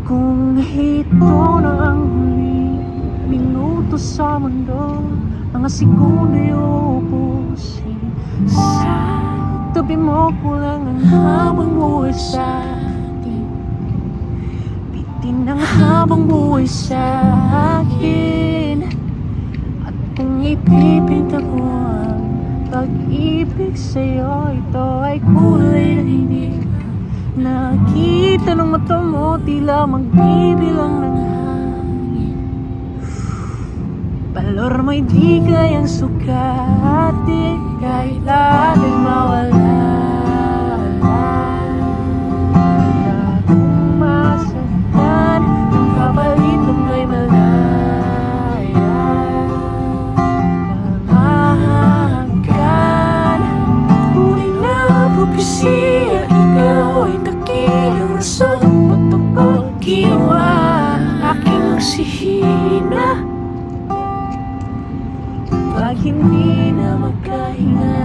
Kung ito na ang huling minuto sa mundo, mga sekundo'y uubusin sa tabi mo, kulang ang habang buhay sa atin. Bitin ang habang buhay sa akin. At kung ipipinta ko ang pag-ibig sa'yo, ito ay kulay na hindi nakita ng mata mo, tila magbibilang ng hangin. Valor mo'y di kayang sukatin, kahit lahat ay mawala. Kaya kung masaktan, ang kapalit ng may malaya. Kamahagan, tunay na propesya, ikaw ay dakilang rason. Ba't ako ginawa aking oksihina? Pag hindi na makahinga,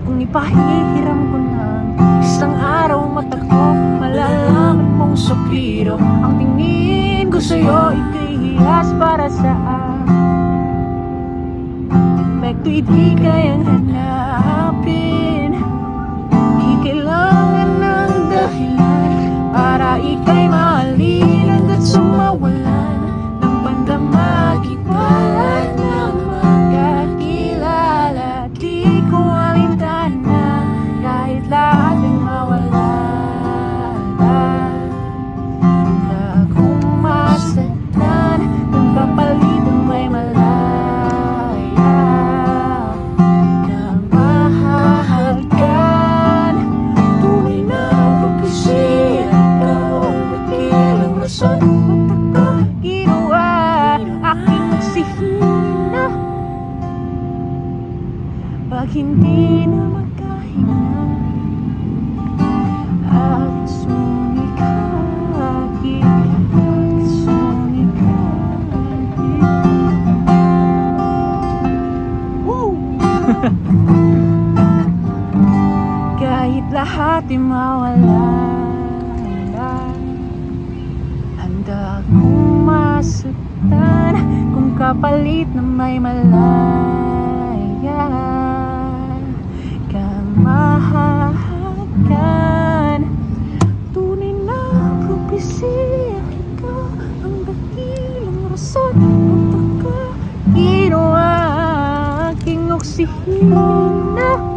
kung ipahihiram ko ng isang araw mata ko, malalaman mong supiro. Ang tingin ko sa'yo, ika'y hiyas para sa epekto'y di kayang hanapin. Di kailangan ng dahilan para ika'y mahalin, hanggat sumawalan ng bandamaging palad ng magkakilala. Di ko alintana kahit lahat ay mawala. Na kung masaktan, ng kapalit ang may malaya. Kamahagan, tunay na propesya, ikaw ang dakilang rason. Ba't ako ginawa aking oksihina? Pag hindi na makahinga at sumikati, kahit lahat ay mawala, handa akong masaktan kung kapalit na may malaya. Kamahagan, tunay na propesya, ikaw ang dakilang rason. Ba't ako ginawa aking oksihina?